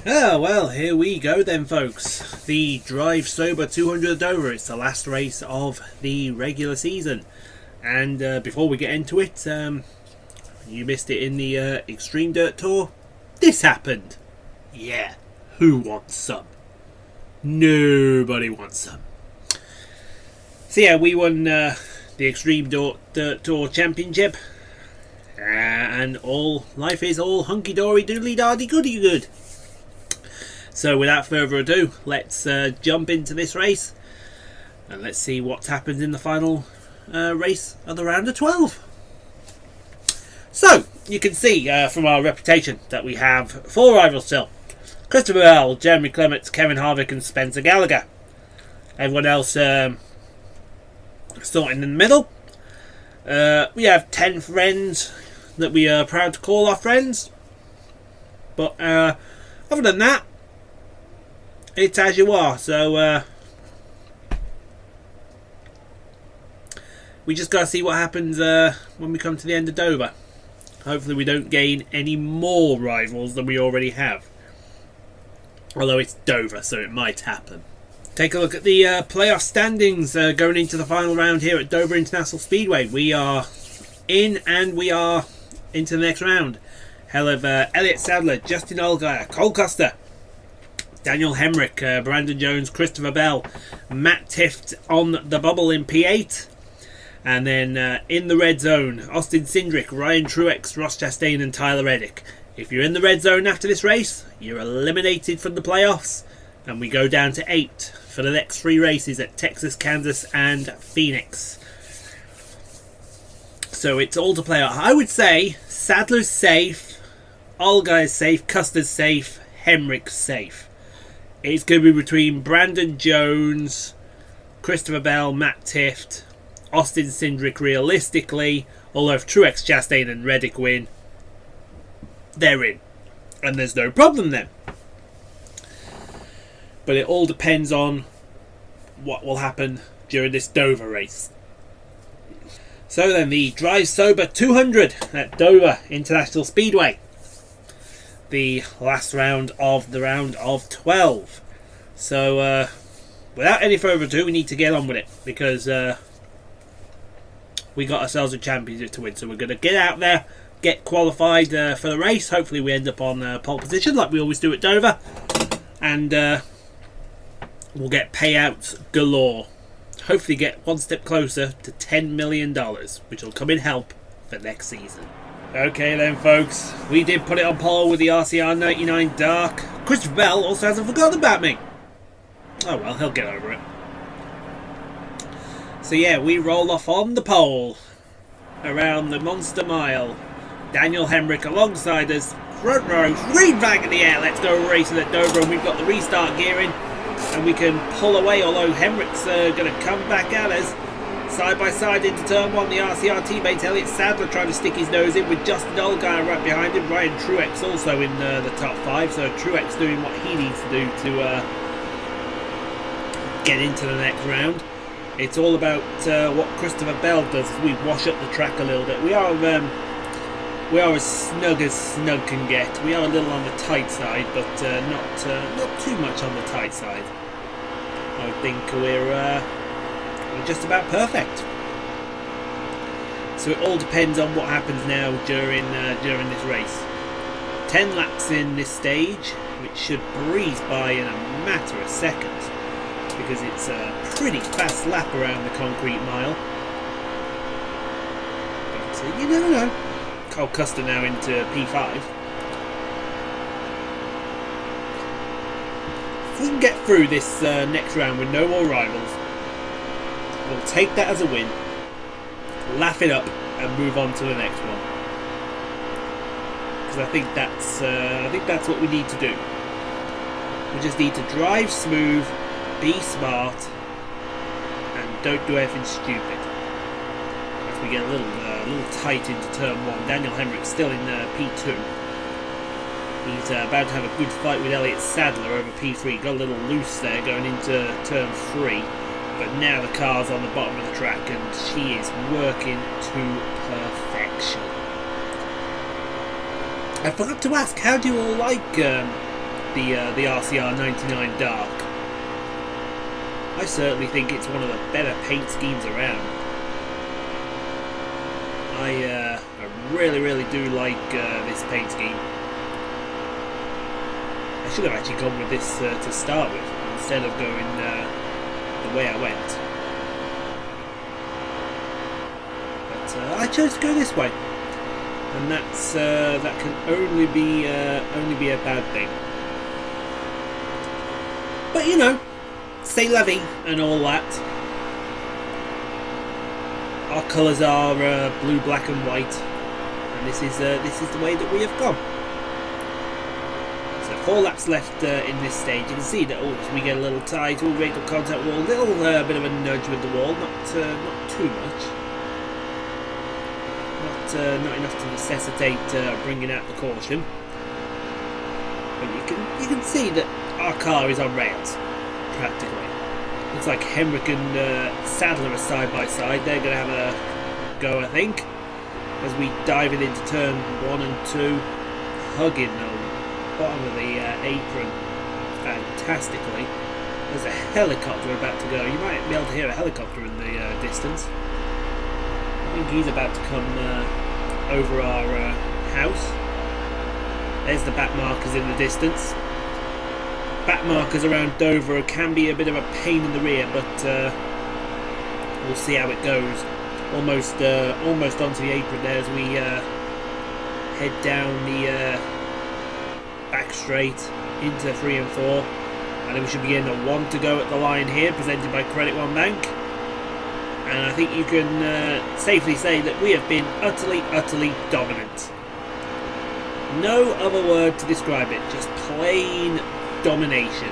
Oh, well, here we go then, folks. The Drive Sober 200 at Dover. It's the last race of the regular season. And before we get into it, you missed it in the Extreme Dirt Tour. This happened. Yeah, who wants some? Nobody wants some. So yeah, we won the Extreme Dirt Tour Championship. And all life is all hunky-dory, doodly-dardy, goody-good. So without further ado, let's jump into this race and let's see what happens in the final race of the round of 12. So you can see from our reputation that we have 4 rivals still: Christopher Bell, Jeremy Clements, Kevin Harvick and Spencer Gallagher. Everyone else sorting in the middle. We have 10 friends that we are proud to call our friends, but other than that, it's as you are. So we just got to see what happens when we come to the end of Dover. Hopefully we don't gain any more rivals than we already have, although it's Dover, so it might happen. Take a look at the playoff standings going into the final round here at Dover International Speedway. We are in and we are into the next round. Hell of Elliott Sadler, Justin Allgaier, Cole Custer, Daniel Hemrick, Brandon Jones, Christopher Bell, Matt Tift on the bubble in P8. And then in the red zone, Austin Cindric, Ryan Truex, Ross Chastain and Tyler Reddick. If you're in the red zone after this race, you're eliminated from the playoffs. And we go down to 8 for the next 3 races at Texas, Kansas and Phoenix. So it's all to play out. I would say Sadler's safe, Allgaier's safe, Custer's safe, Hemrick's safe. It's going to be between Brandon Jones, Christopher Bell, Matt Tift, Austin Cindric realistically. Although if Truex, Chastain and Reddick win, they're in. And there's no problem then. But it all depends on what will happen during this Dover race. So then, the Drive Sober 200 at Dover International Speedway. The last round of the round of 12. So without any further ado, we need to get on with it, because we got ourselves a championship to win. So we're going to get out there, get qualified for the race. Hopefully we end up on pole position like we always do at Dover, and we'll get payouts galore. Hopefully get one step closer to $10 million, which will come in help for next season. Okay then, folks, we did put it on pole with the RCR 99 Dark. Christopher Bell also hasn't forgotten about me. Oh well, he'll get over it. So yeah, we roll off on the pole around the Monster Mile. Daniel Hemrick alongside us, front row, green flag in the air. Let's go racing at Dover, and we've got the restart gear in, and we can pull away, although Hemrick's going to come back at us. Side by side into turn 1, the RCR teammate Elliott Sadler trying to stick his nose in with Justin Allgaier right behind him. Ryan Truex also in the top 5, so Truex doing what he needs to do to get into the next round. It's all about what Christopher Bell does as we wash up the track a little bit. We are as snug can get. We are a little on the tight side, but not too much on the tight side. I think we're just about perfect. So it all depends on what happens now during this race. 10 laps in this stage, which should breeze by in a matter of seconds, because it's a pretty fast lap around the concrete mile. But you never know. Cole Custer now into P5. If we can get through this next round with no more rivals, we'll take that as a win, laugh it up, and move on to the next one. Because I think that's what we need to do. We just need to drive smooth, be smart, and don't do anything stupid. As we get a little tight into turn 1. Daniel Hemrick still in P2. He's about to have a good fight with Elliott Sadler over P3. Got a little loose there going into turn 3. But now the car's on the bottom of the track and she is working to perfection. I forgot to ask, how do you all like the RCR 99 Dark. I certainly think it's one of the better paint schemes around. I really do like this paint scheme. I should have actually gone with this to start with instead of going the way I went. But I chose to go this way, and that can only be a bad thing. But you know, c'est la vie and all that. Our colours are blue, black, and white, and this is the way that we have gone. So 4 laps left in this stage. You can see that we get a little tight, all radial contact wall, little bit of a nudge with the wall, not too much, not enough to necessitate bringing out the caution. But you can see that our car is on rails practically. Looks like Henrik and Sadler are side by side. They're going to have a go, I think, as we dive it into turn 1 and 2, hugging the bottom of the apron fantastically. There's a helicopter about to go. You might be able to hear a helicopter in the distance. I think he's about to come over our house. There's the back markers in the distance. Back markers around Dover can be a bit of a pain in the rear, but we'll see how it goes. Almost onto the apron there as we head down the back straight into 3 and 4, and then we should be getting a 1 to go at the line here, presented by Credit One Bank. And I think you can safely say that we have been utterly dominant. No other word to describe it, just plain domination.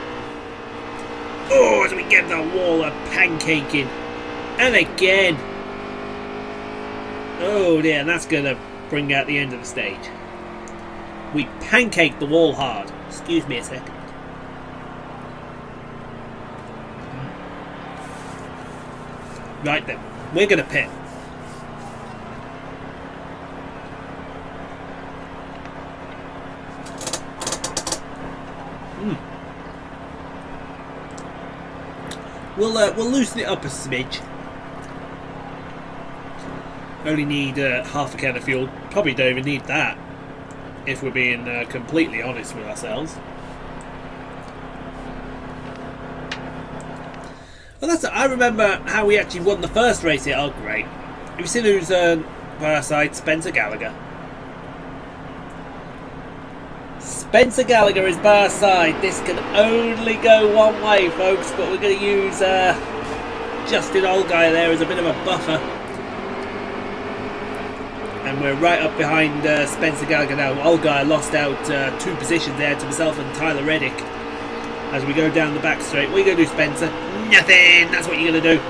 Oh, as we get the wall of pancaking, and again. Oh dear, and that's going to bring out the end of the stage. We pancaked the wall hard. Excuse me a second. Right then, we're going to pit. We'll loosen it up a smidge. Only need half a can of fuel. Probably don't even need that, if we're being completely honest with ourselves. Well, I remember how we actually won the first race here. Oh, great. Have you seen who's by our side? Spencer Gallagher. Spencer Gallagher is by our side. This can only go one way, folks, but we're going to use Justin Allgaier there as a bit of a buffer. And we're right up behind Spencer Gallagher now. Allgaier lost out 2 positions there to myself and Tyler Reddick. As we go down the back straight, what are you going to do, Spencer? Nothing! That's what you're going to do.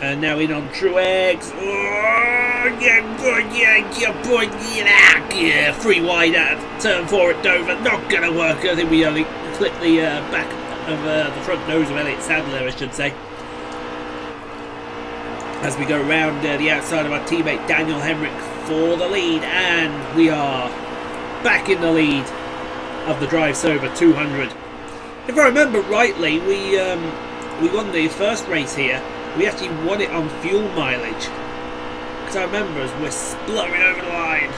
And now in on Truex. Oh, yeah, good, yeah, boy, yeah, 3 wide at turn 4 at Dover. Not going to work. I think we only clipped the back of the front nose of Elliott Sadler, I should say. As we go around the outside of our teammate Daniel Hemrick for the lead, and we are back in the lead of the Drive Sober 200. If I remember rightly, we won the first race here. We actually won it on fuel mileage, because I remember as we're spluttering over the line,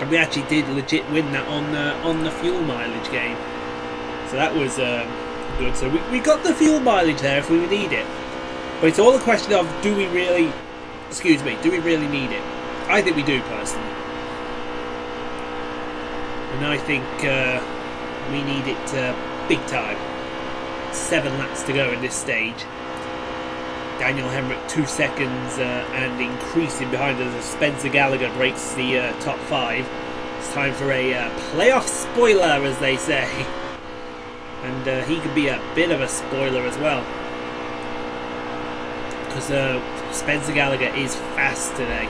and we actually did legit win that on the fuel mileage game. So that was good. So we got the fuel mileage there if we need it, but it's all a question of do we really need it? I think we do, personally, and I think we need it big time. 7 laps to go in this stage. Daniel Hemrick 2 seconds and increasing behind us as Spencer Gallagher breaks the top 5. It's time for a playoff spoiler, as they say, and he could be a bit of a spoiler as well, because Spencer Gallagher is fast today.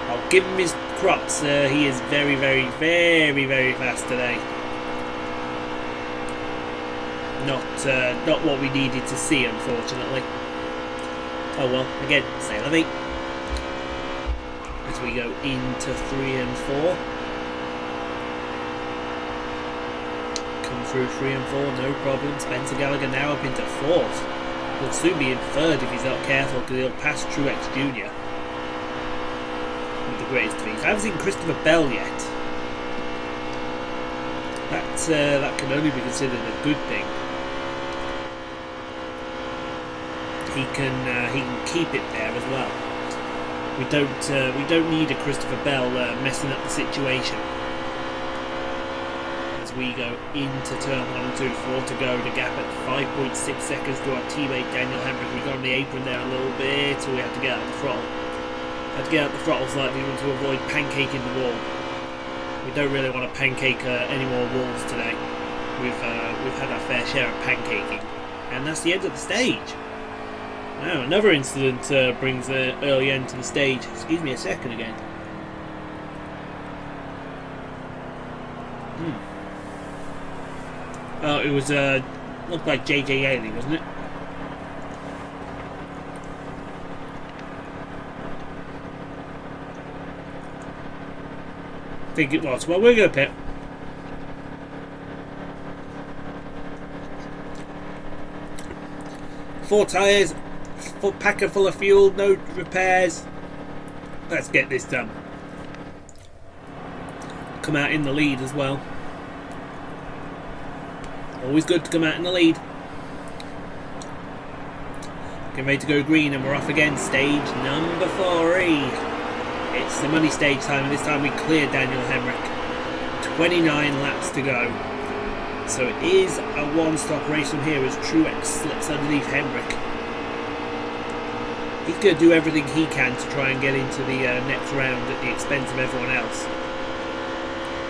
I'll give him his props. He is very fast today. Not what we needed to see, unfortunately. Oh well, again, say la vie. As we go into 3 and 4. through 3 and 4, no problem. Spencer Gallagher now up into 4th. He'll soon be in 3rd if he's not careful, because he'll pass Truex Jr. with the greatest of ease. I haven't seen Christopher Bell yet. That can only be considered a good thing. He can keep it there as well. We don't need a Christopher Bell messing up the situation. As we go into turn 1 and 2, 4 to go. The gap at 5.6 seconds to our teammate Daniel Hemrick. We got on the apron there a little bit, so we have to get out the throttle. Had to get out the throttle slightly to avoid pancaking the wall. We don't really want to pancake any more walls today. We've had our fair share of pancaking, and that's the end of the stage. Now another incident brings an early end to the stage. Excuse me a second again. Oh, it was looked like JJ Haley, wasn't it? I think it was. Well, we're going to pit. Four tyres, full packer full of fuel, no repairs. Let's get this done. Come out in the lead as well. Always good to come out in the lead. Getting ready to go green and we're off again. Stage number 3. It's the money stage time, and this time we cleared Daniel Hemrick. 29 laps to go. So it is a one-stop race from here as Truex slips underneath Hemrick. He's going to do everything he can to try and get into the next round at the expense of everyone else.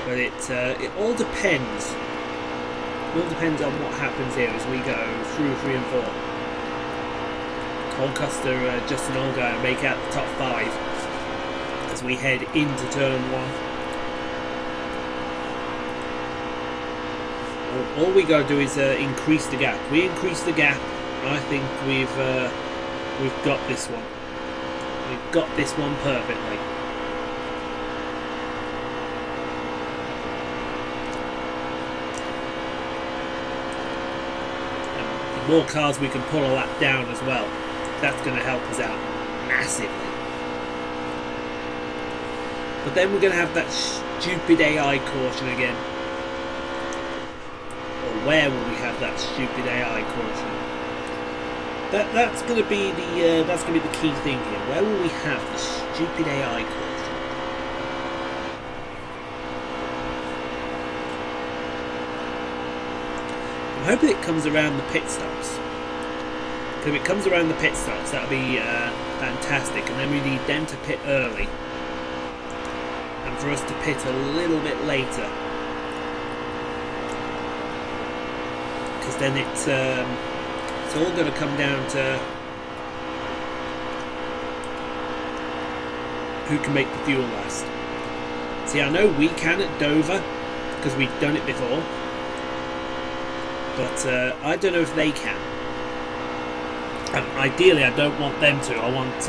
But it all depends. It all depends on what happens here as we go through 3 and 4. Cole Custer, Justin Allgaier make out the top 5 as we head into turn 1. All we got to do is increase the gap. We increase the gap, I think we've got this one. We've got this one perfectly. And the more cars we can pull a lap down as well, that's going to help us out massively. But then we're going to have that stupid AI caution again. Where will we have that stupid AI caution? That's going to be the key thing here. Where will we have the stupid AI caution? I'm hoping it comes around the pit stops. If it comes around the pit stops, that'll be fantastic. And then we need them to pit early, and for us to pit a little bit later. Because then it's all going to come down to who can make the fuel last. See, I know we can at Dover because we've done it before, but I don't know if they can. Ideally, I don't want them to. I want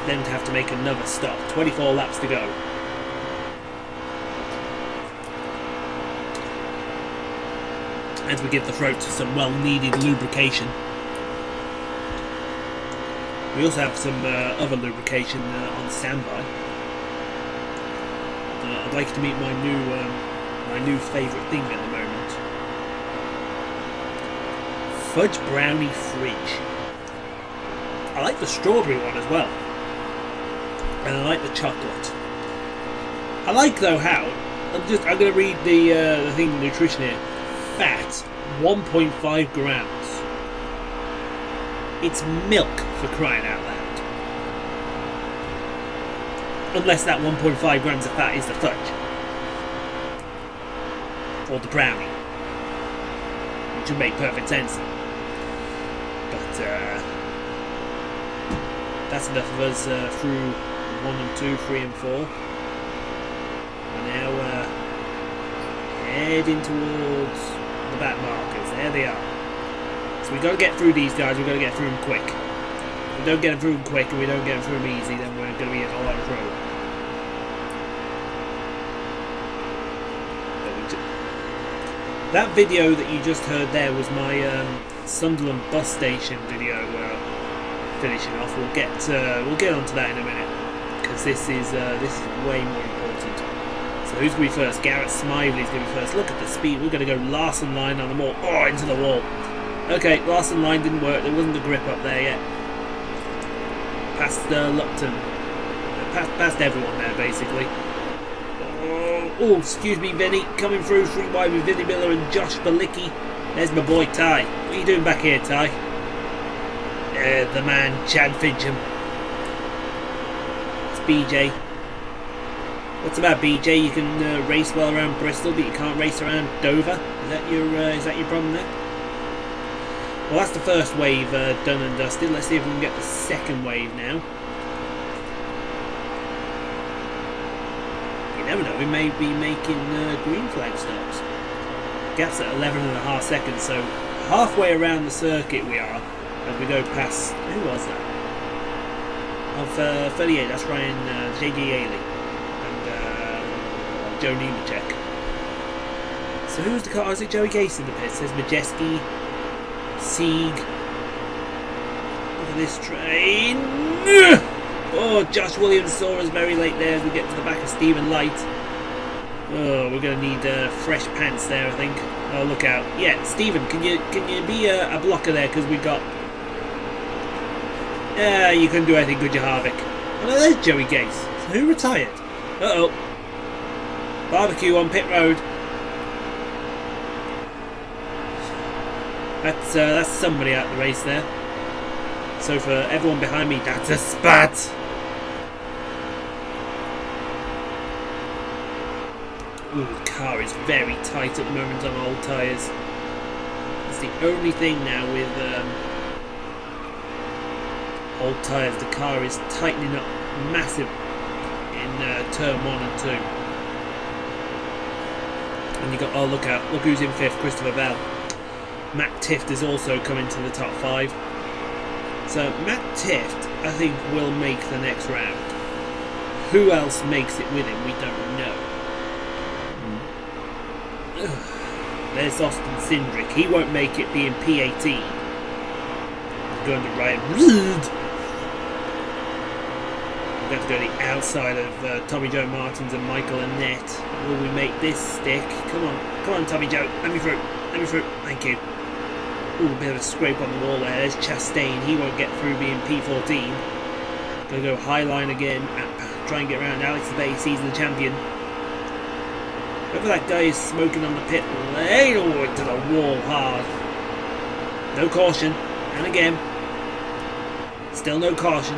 them to have to make another stop. 24 laps to go. As we give the throat some well-needed lubrication. We also have some other lubrication on standby. I'd like to meet my new favourite thing at the moment. Fudge brownie fridge. I like the strawberry one as well, and I like the chocolate. I like though how I'm going to read the thing, the nutrition here. Fat 1.5 grams. It's milk, for crying out loud. Unless that 1.5 grams of fat is the fudge or the brownie, which would make perfect sense. But that's enough of us through 1 and 2, 3 and 4. We're now heading towards the back markers. There they are. So we've got to get through these guys. We've got to get through them quick. If we don't get them through them quick and we don't get them through them easy, then we're going to be in a lot of trouble. But That video that you just heard there was my Sunderland bus station video. Finishing off, we'll get onto that in a minute, because this is way more important. So who's going to be first? Garrett Smively's going to be first. Look at the speed. We're going to go Larson line on the wall. Oh, into the wall. Okay, Larson line didn't work. There wasn't a grip up there yet. Past Lupton. Past everyone there, basically. Oh, excuse me, Vinny. Coming through 3 wide with Vinny Miller and Josh Balicki. There's my boy, Ty. What are you doing back here, Ty? The man, Chad Fincham. It's BJ. What's about BJ? You can race well around Bristol, but you can't race around Dover. Is that your problem there? Well, that's the first wave done and dusted. Let's see if we can get the second wave now. You never know, we may be making green flag stops. Gap's at 11.5 seconds, so halfway around the circuit we are as we go past. Who was that? Of 38, that's Ryan J.G. Ailey and Joe Nemechek. So who was the car? Was it Joey Gase in the pits? There's Majeski, Sieg. Look at this train. Oh, Josh Williams saw us very late there as we get to the back of Stephen Light. Oh, we're going to need fresh pants there, I think. Oh, look out. Yeah, Stephen, can you be a blocker there? Because we got... you couldn't do anything, could you, Harvick? Oh, no, there's Joey Gase. So who retired? Uh-oh. Barbecue on pit road. That's somebody out the race there. So for everyone behind me, that's a spat. Ooh, the car is very tight at the moment on old tyres. It's the only thing now with old tyres. The car is tightening up massive in turn 1 and 2. And you got, oh look out, look who's in 5th, Christopher Bell. Matt Tifft is also coming to the top 5. So Matt Tifft, I think, will make the next round. Who else makes it with him, we don't know. There's Austin Cindric. He won't make it being P18. He's going to Ryan Reed. We're going to go to the outside of Tommy Joe Martins and Michael Annette. Will we make this stick? Come on, Tommy Joe. Let me through. Thank you. Ooh, a bit of a scrape on the wall there. There's Chastain. He won't get through being P14. Going to go high line again. Try and get around Alex Bay, season champion. Whoever that guy is smoking on the pit lane, oh, into the wall hard. No caution. And again. Still no caution.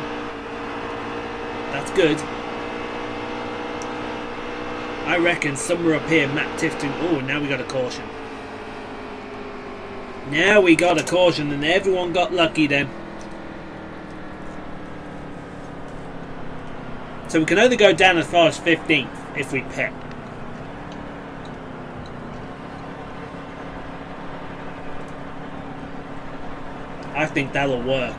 That's good. I reckon somewhere up here, Matt Tifton. Oh, now we got a caution. Now we got a caution, and everyone got lucky then. So we can only go down as far as 15th if we pit. I think that'll work.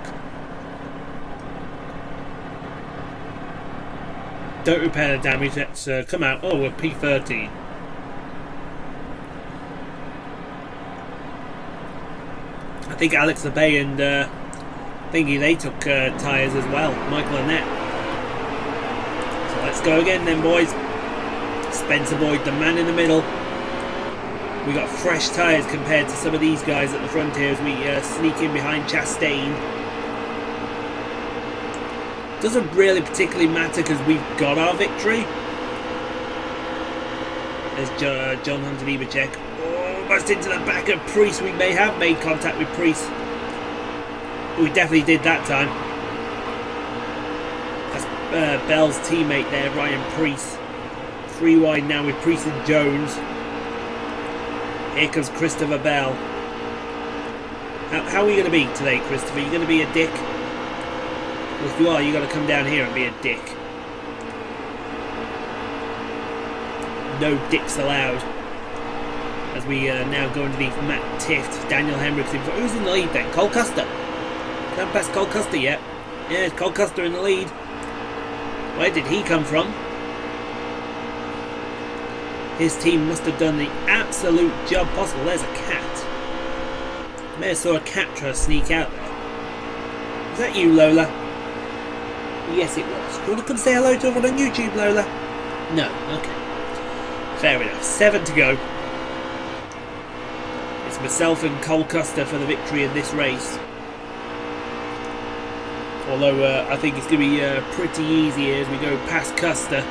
Don't repair the damage. Let's come out. Oh, we're P13. I think Alex Abey and Thingy, they took tyres as well. Michael Annette. So let's go again then, boys. Spencer Boyd, the man in the middle. We got fresh tyres compared to some of these guys at the front here as we sneak in behind Chastain. Doesn't really particularly matter because we've got our victory. There's John Hunter Nemechek. Almost into the back of Priest. We may have made contact with Priest. We definitely did that time. That's Bell's teammate there, Ryan Priest. 3 wide now with Priest and Jones. Here comes Christopher Bell. How are we going to be today, Christopher? Are you going to be a dick? Well, if you are, you got to come down here and be a dick. No dicks allowed. As we now go into the Matt Tifft, Daniel Hendrickson. Who's in the lead then? Cole Custer. Haven't passed Cole Custer yet. Yeah, it's Cole Custer in the lead. Where did he come from? His team must have done the absolute job possible. There's a cat. I may have saw a cat try to sneak out there. Is that you, Lola? Yes, it was. Do you want to come say hello to everyone on YouTube, Lola? No. Okay. Fair enough. 7 to go. It's myself and Cole Custer for the victory in this race. Although I think it's going to be pretty easy here as we go past Custer.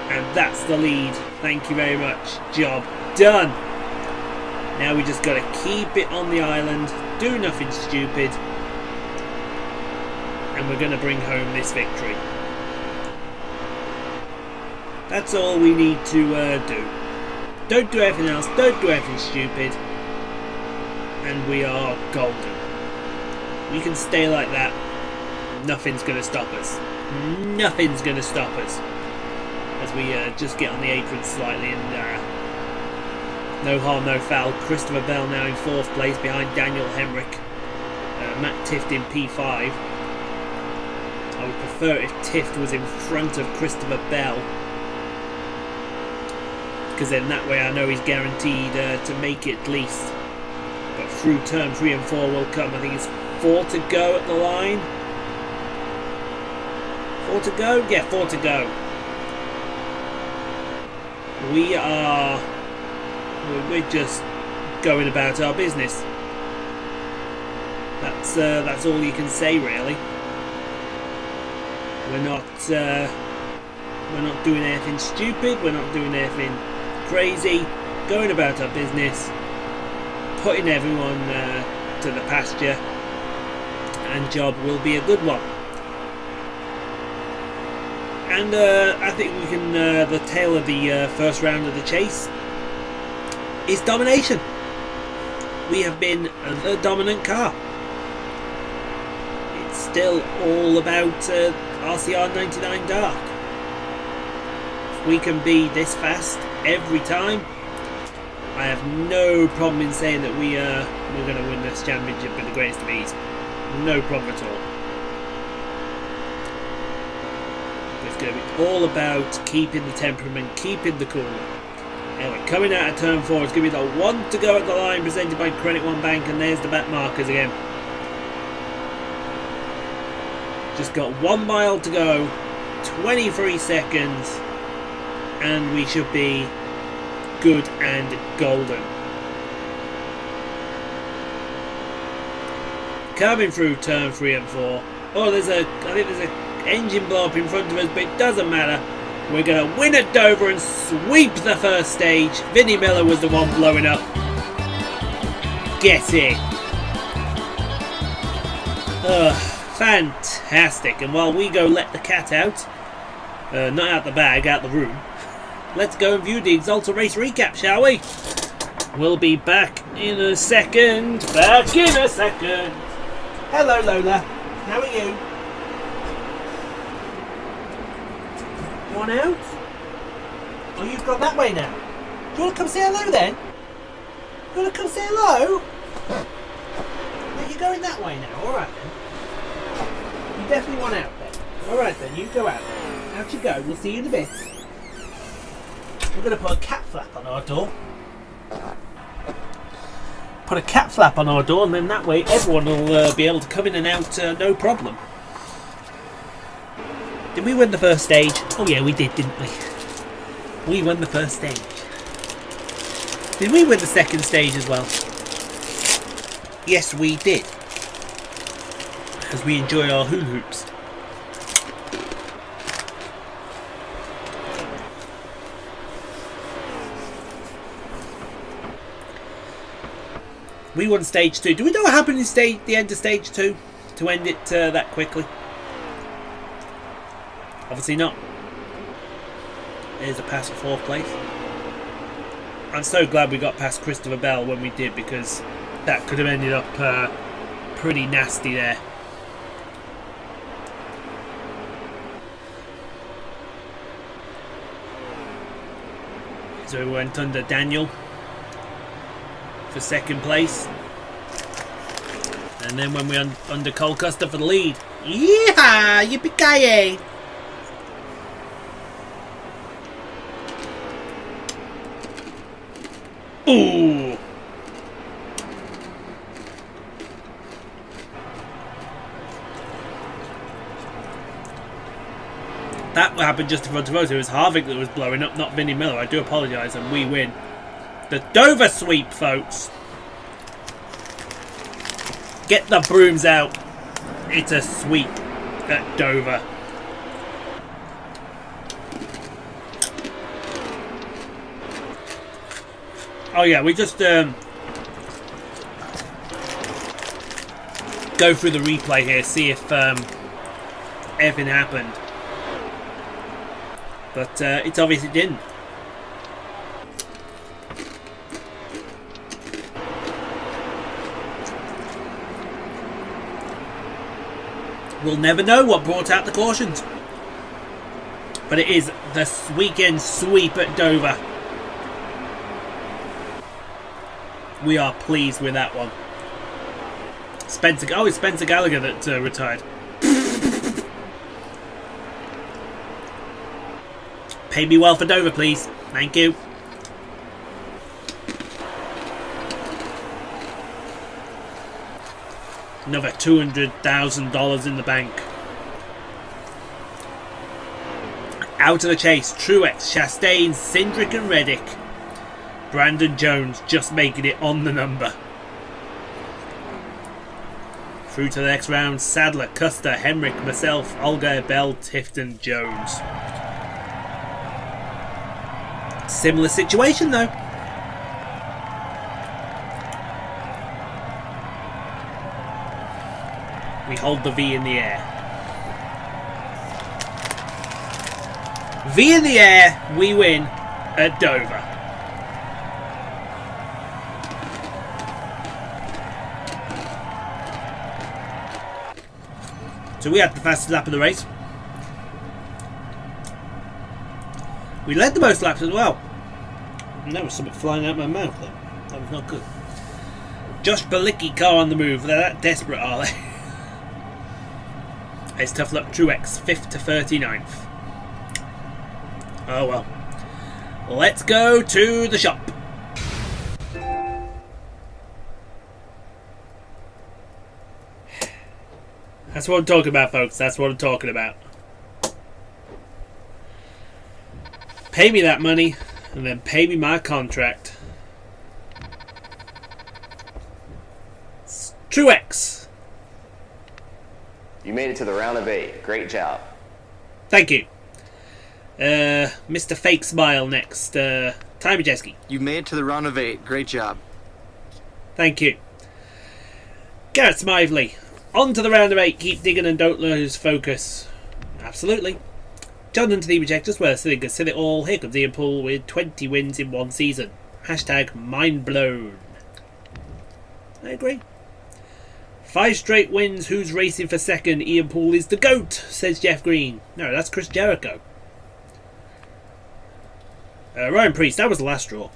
And that's the lead. Thank you very much. Job done. Now we just got to keep it on the island. Do nothing stupid. And we're going to bring home this victory. That's all we need to do. Don't do anything else. Don't do anything stupid. And we are golden. We can stay like that. Nothing's going to stop us. Nothing's going to stop us. As we just get on the apron slightly, and no harm, no foul. Christopher Bell now in 4th place behind Daniel Hemrick. Matt Tift in P5. I would prefer if Tift was in front of Christopher Bell, because then that way I know he's guaranteed to make it at least. But through turn 3 and 4 will come. I think it's 4 to go at the line. 4 to go? Yeah, 4 to go. We're just going about our business. That's all you can say, really. We're not doing anything stupid. We're not doing anything crazy. Going about our business, putting everyone to the pasture, and job will be a good one. And I think we can, the tail of the first round of the chase is domination. We have been the dominant car. It's still all about RCR 99 Dark. If we can be this fast every time, I have no problem in saying that we're going to win this championship with the greatest of ease. No problem at all. It's going to be all about keeping the temperament, keeping the cool. Anyway, coming out of turn 4, it's going to be the 1 to go at the line, presented by Credit One Bank, and there's the back markers again. Just got 1 mile to go, 23 seconds, and we should be good and golden. Coming through turn 3 and 4. Oh, I think there's a engine blow up in front of us, but it doesn't matter. We're going to win at Dover and sweep the first stage. Vinnie Miller was the one blowing up. Get it. Fantastic. And while we go let the cat out, not out the bag, out the room, let's go and view the Exalta race recap, shall we? We'll be back in a second. Back in a second. Hello, Lola. How are you? One out? Oh, you've gone that way now. Do you want to come say hello then? You want to come say hello? No, you're going that way now. Alright then. You definitely want out then. Alright then, you go out then. Out you go. We'll see you in a bit. We're going to put a cat flap on our door. Put a cat flap on our door, and then that way everyone will be able to come in and out no problem. Did we win the first stage? Oh yeah, we did, didn't we? We won the first stage. Did we win the second stage as well? Yes, we did. As we enjoy our hula hoops. We won stage 2. Do we know what happened in the end of stage 2? To end it that quickly? Obviously not. There's a pass for 4th place. I'm so glad we got past Christopher Bell when we did, because that could have ended up pretty nasty there. So we went under Daniel for 2nd place. And then when we under Cole Custer for the lead. Yeehaw! Yippee-ki-yay! Ooh. That happened just in front of us. It was Harvick that was blowing up, not Vinnie Miller. I do apologise, and we win. The Dover sweep, folks. Get the brooms out. It's a sweep at Dover. Oh yeah, we just go through the replay here, see if anything happened. But it obviously didn't. We'll never know what brought out the cautions. But it is the weekend sweep at Dover. We are pleased with that one. Spencer, oh, it's Spencer Gallagher that retired. Pay me well for Dover, please. Thank you. Another $200,000 in the bank. Out of the chase, Truex, Chastain, Cindric and Reddick. Brandon Jones just making it on the number. Through to the next round, Sadler, Custer, Hemrick, myself, Olga, Bell, Tifton, Jones. Similar situation though. We hold the V in the air. V in the air, we win at Dover. So we had the fastest lap of the race. We led the most laps as well. And there was something flying out my mouth though. That was not good. Josh Balicki car on the move. They're that desperate, are they? It's tough luck. Truex, 5th to 39th. Oh well. Let's go to the shop. That's what I'm talking about, folks. That's what I'm talking about. Pay me that money, and then pay me my contract. Truex. You made it to the round of 8. Great job. Thank you. Mr. Fake Smile next. Ty Majeski. You made it to the round of 8. Great job. Thank you. Garrett Smively. On to the round of 8. Keep digging and don't lose focus. Absolutely. Jonathan to the Rejectors. Well, sitting consider it all. Here comes Ian Poole with 20 wins in one season. Hashtag mind blown. I agree. 5 straight wins. Who's racing for second? Ian Poole is the GOAT, says Jeff Green. No, that's Chris Jericho. Ryan Priest, that was the last straw.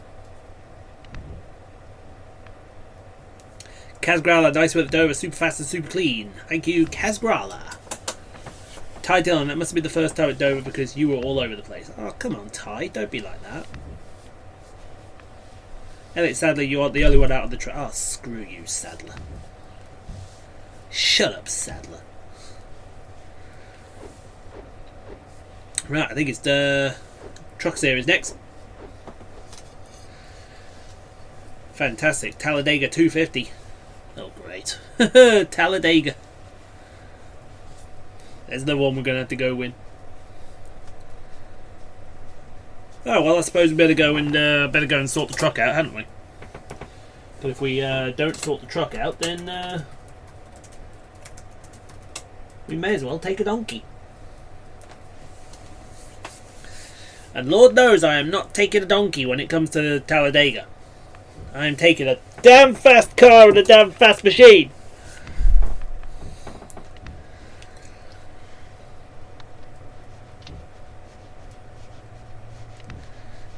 Kaz Growler, nice with Dover, super fast and super clean. Thank you, Kaz Growler. Ty Dillon, that must have been the first time at Dover because you were all over the place. Oh, come on, Ty, don't be like that. Elliot Sadler, you aren't the only one out of the track. Oh, screw you, Sadler. Shut up, Sadler. Right, I think it's the Truck Series next. Fantastic. Talladega 250. Oh, great. Talladega. There's another one we're going to have to go win. Oh, well, I suppose we better go and sort the truck out, hadn't we? But if we don't sort the truck out, then we may as well take a donkey. And Lord knows I am not taking a donkey when it comes to Talladega. I am taking a damn fast car and a damn fast machine.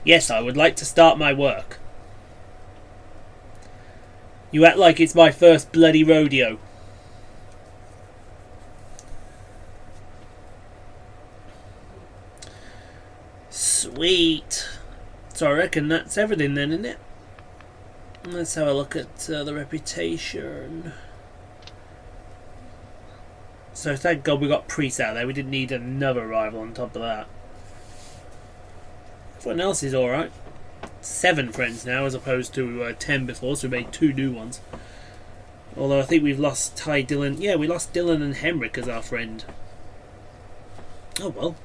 Yes, I would like to start my work. You act like it's my first bloody rodeo. Sweet. So I reckon that's everything then, isn't it? Let's have a look at the reputation. So thank God we got Priest out there. We didn't need another rival on top of that. Everyone else is alright. 7 friends now as opposed to 10 before, so we made 2 new ones. Although I think we've lost Ty Dillon. Yeah, we lost Dylan and Henrik as our friend. Oh well.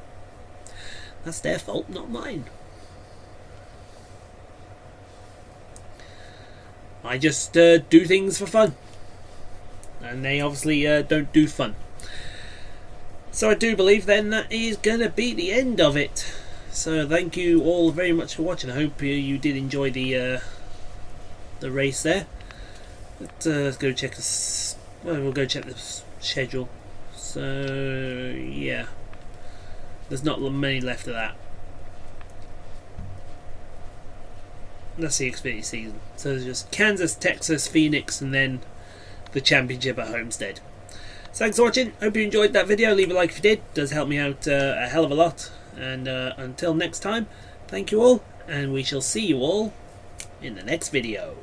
That's their fault, not mine. I just do things for fun. And they obviously don't do fun. So I do believe then that is going to be the end of it. So thank you all very much for watching. I hope you did enjoy the race there. Let's go check this. Well, we'll go check the schedule. So yeah, there's not many left of that. That's the Xfinity season. So there's just Kansas, Texas, Phoenix, and then the championship at Homestead. So thanks for watching. Hope you enjoyed that video. Leave a like if you did. It does help me out a hell of a lot. And until next time, thank you all, and we shall see you all in the next video.